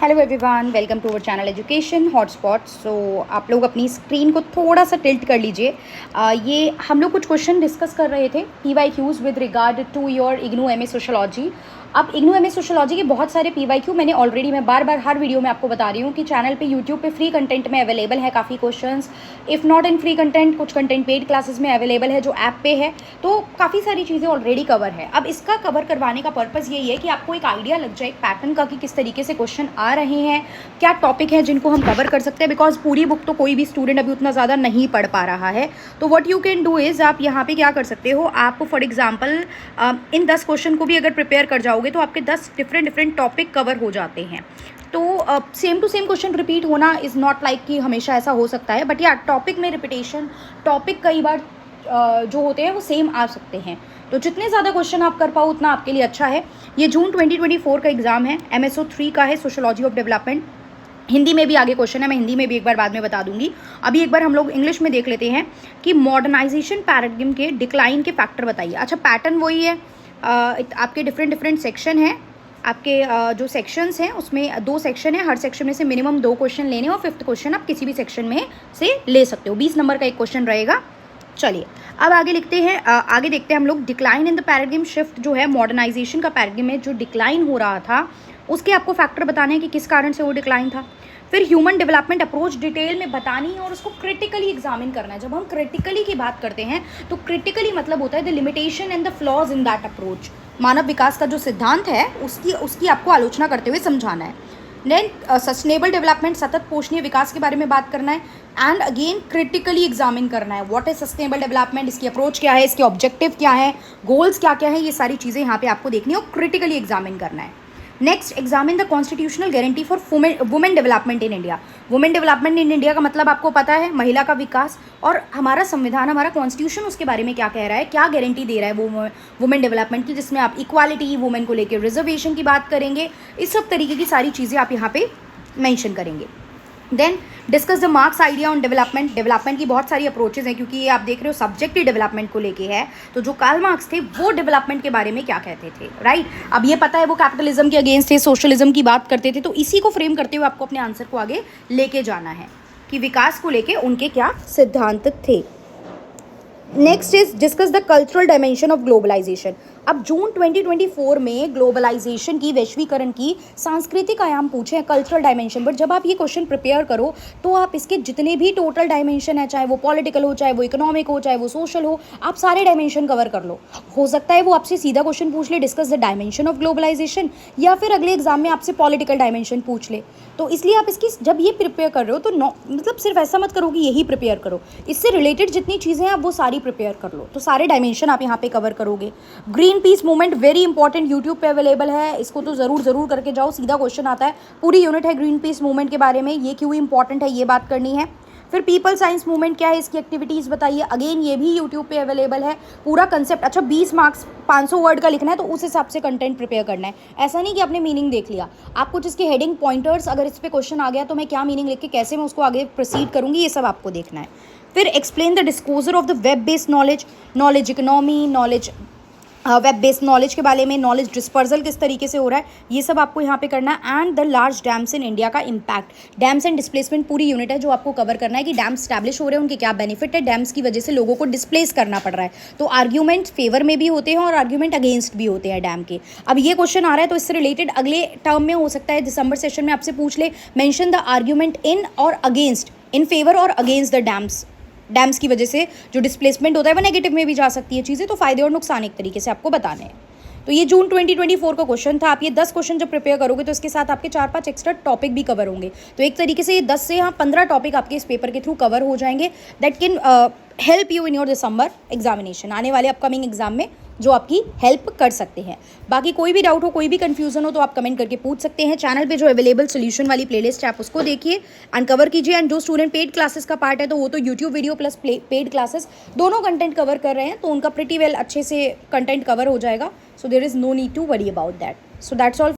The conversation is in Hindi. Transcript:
Hello everyone, welcome to our channel education hotspot. So आप लोग अपनी स्क्रीन को थोड़ा सा टिल्ट कर लीजिए। ये हम लोग कुछ क्वेश्चन डिस्कस कर रहे थे PYQs with regard to your IGNOU MA sociology. अब इग्नू MA सोशोलॉजी के बहुत सारे PYQ मैंने ऑलरेडी मैं बार बार हर वीडियो में आपको बता रही हूँ कि चैनल पे यूट्यूब पे फ्री कंटेंट में अवेलेबल है काफ़ी questions. If not in free content, कुछ कंटेंट पेड क्लासेस में अवेलेबल है जो ऐप पे है, तो काफ़ी सारी चीज़ें ऑलरेडी कवर है। अब इसका कवर करवाने का पर्पज़ यही है कि आपको एक आइडिया लग जाए एक पैटर्न का कि किस तरीके से क्वेश्चन आ रहे हैं, क्या टॉपिक है जिनको हम कवर कर सकते हैं। बिकॉज पूरी बुक तो कोई भी स्टूडेंट अभी उतना ज़्यादा नहीं पढ़ पा रहा है। तो what you can do is, आप यहाँ पे क्या कर सकते हो, आप फॉर एग्जांपल इन 10 क्वेश्चन को भी अगर प्रिपेयर कर जाओगे तो आपके 10 डिफरेंट टॉपिक कवर हो जाते हैं। तो same to same question repeat होना इज़ नॉट लाइक कि हमेशा ऐसा हो सकता है, बट या टॉपिक में रिपीटेशन, टॉपिक कई बार जो होते हैं वो सेम आ सकते हैं। तो जितने ज़्यादा क्वेश्चन आप कर पाओ उतना आपके लिए अच्छा है। ये जून 2024 का एग्ज़ाम है, MSO 3 का है, सोशोलॉजी ऑफ डेवलपमेंट। हिंदी में भी आगे क्वेश्चन है, मैं हिंदी में भी एक बार बाद में बता दूंगी। अभी एक बार हम लोग इंग्लिश में देख लेते हैं कि मॉडर्नाइजेशन पैराडिग्म के डिक्लाइन के फैक्टर बताइए। अच्छा, पैटर्न वही है, आपके डिफरेंट सेक्शन है। आपके जो सेक्शंस हैं उसमें 2 सेक्शन है, हर सेक्शन में से मिनिमम 2 क्वेश्चन लेने और 5th क्वेश्चन आप किसी भी सेक्शन में से ले सकते हो। 20 नंबर का एक क्वेश्चन रहेगा। चलिए अब आगे लिखते हैं, आगे देखते हैं हम लोग। Decline in the paradigm shift जो है, मॉडर्नाइजेशन का पैराडिग्म में जो डिक्लाइन हो रहा था उसके आपको फैक्टर बताने हैं कि किस कारण से वो डिक्लाइन था। फिर ह्यूमन डेवलपमेंट अप्रोच डिटेल में बतानी है और उसको क्रिटिकली एग्जामिन करना है। जब हम क्रिटिकली की बात करते हैं तो क्रिटिकली मतलब होता है the limitation and the flaws in that approach. मानव विकास का जो सिद्धांत है उसकी आपको आलोचना करते हुए समझाना है। देन सस्टेनेबल डेवलपमेंट, सतत पोषणीय विकास के बारे में बात करना है एंड अगेन क्रिटिकली एग्जामिन करना है। व्हाट इज सस्टेनेबल डेवलपमेंट, इसकी अप्रोच क्या है, इसके ऑब्जेक्टिव क्या है, गोल्स क्या क्या है, ये सारी चीज़ें यहाँ पे आपको देखनी है और क्रिटिकली एग्जामिन करना है। Next, examine the constitutional guarantee for women development in India. Women development in India का मतलब आपको पता है, महिला का विकास। और हमारा संविधान, हमारा कॉन्स्टिट्यूशन उसके बारे में क्या कह रहा है, क्या गारंटी दे रहा है वो वुमेन डेवलपमेंट की, जिसमें आप इक्वालिटी, वुमेन को लेकर रिजर्वेशन की बात करेंगे। इस सब तरीके की सारी चीज़ें आप यहाँ पे मेंशन करेंगे। Then discuss the Marx idea on development. Development की बहुत सारी अप्रोचेज हैं, क्योंकि ये आप देख रहे हो सब्जेक्ट ही डेवलपमेंट को लेके है। तो जो कार्ल मार्क्स थे वो डेवलपमेंट के बारे में क्या कहते थे, राइट। अब ये पता है वो कैपिटलिज्म के अगेंस्ट थे, सोशलिज्म की बात करते थे। तो इसी को फ्रेम करते हुए आपको अपने आंसर को आगे लेके जाना है कि विकास को लेके उनके क्या सिद्धांत थे। Next is discuss the cultural dimension of globalisation. अब जून 2024 में ग्लोबलाइजेशन की, वैश्वीकरण की सांस्कृतिक आयाम पूछे हैं, कल्चरल डायमेंशन। बट जब आप ये क्वेश्चन प्रिपेयर करो तो आप इसके जितने भी टोटल डायमेंशन है, चाहे वो पॉलिटिकल हो, चाहे वो इकोनॉमिक हो, चाहे वो सोशल हो, आप सारे डायमेंशन कवर कर लो। हो सकता है वो आपसे सीधा क्वेश्चन पूछ ले discuss the dimension of globalisation, या फिर अगले एग्जाम में आपसे पॉलिटिकल डायमेंशन पूछ ले। तो इसलिए आप इसकी जब ये प्रिपेयर कर रहे हो तो मतलब सिर्फ ऐसा मत करो कि यही प्रिपेयर करो, इससे रिलेटेड जितनी चीज़ें हैं आप वो सारी प्रिपेयर कर लो। तो सारे डायमेंशन आप यहाँ पे कवर करोगे। Green peas movement very important, YouTube पे अवेलेबल है, इसको तो ज़रूर करके जाओ, सीधा क्वेश्चन आता है। पूरी यूनिट है ग्रीन पीस मूवमेंट के बारे में, ये क्यों इंपॉर्टेंट है ये बात करनी है। फिर पीपल साइंस मूवमेंट क्या है, इसकी एक्टिविटीज़ बताइए, अगेन ये भी यूट्यूब पे अवेलेबल है पूरा कंसेप्ट। अच्छा, 20 मार्क्स 500 वर्ड का लिखना है तो उस हिसाब से कंटेंट प्रिपेयर करना है। ऐसा नहीं कि आपने मीनिंग देख लिया, आप कुछ इसके हेडिंग पॉइंटर्स, अगर इस पर क्वेश्चन आ गया तो मैं क्या मीनिंग लिख के कैसे मैं उसको आगे प्रोसीड करूँगी, ये सब आपको देखना है। फिर explain the disclosure of the web based knowledge, knowledge economy, knowledge web based knowledge के बारे में, नॉलेज डिस्पर्सल किस तरीके से हो रहा है, ये सब आपको यहाँ पे करना है। And the large dams in India का इम्पैक्ट, डैम्स एंड डिस्प्लेसमेंट पूरी यूनिट है जो आपको कवर करना है कि डैम्स स्टैब्लिश हो रहे हैं, उनके क्या बेनिफिट है, डैम्स की वजह से लोगों को डिस्प्लेस करना पड़ रहा है। तो आर्ग्यूमेंट फेवर में भी होते हैं और आर्ग्यूमेंट अगेंस्ट भी होते हैं डैम के। अब ये क्वेश्चन आ रहा है तो इससे रिलेटेड अगले टर्म में हो सकता है दिसंबर सेशन में आपसे पूछ ले, मेंशन द आर्ग्यूमेंट इन और अगेंस्ट, इन फेवर और अगेंस्ट द डैम्स की वजह से जो डिस्प्लेसमेंट होता है वो नेगेटिव में भी जा सकती है चीज़ें। तो फायदे और नुकसान एक तरीके से आपको बताने हैं। तो ये जून 2024 का क्वेश्चन था। आप ये 10 क्वेश्चन जब प्रिपेयर करोगे तो इसके साथ आपके 4-5 एक्स्ट्रा टॉपिक भी कवर होंगे। तो एक तरीके से ये 10 से 15 टॉपिक आपके इस पेपर के थ्रू कवर हो जाएंगे। That can help you in your December examination, आने वाले अपकमिंग एग्जाम में जो आपकी हेल्प कर सकते हैं। बाकी कोई भी डाउट हो, कोई भी कंफ्यूजन हो तो आप कमेंट करके पूछ सकते हैं। चैनल पे जो अवेलेबल सोल्यूशन वाली प्लेलिस्ट है आप उसको देखिए एंड कवर कीजिए। एंड जो स्टूडेंट पेड क्लासेस का पार्ट है तो वो तो YouTube video plus paid classes दोनों कंटेंट कवर कर रहे हैं, तो उनका प्रिटी वेल अच्छे से कंटेंट कवर हो जाएगा। So there is no need to worry about that. So that's all.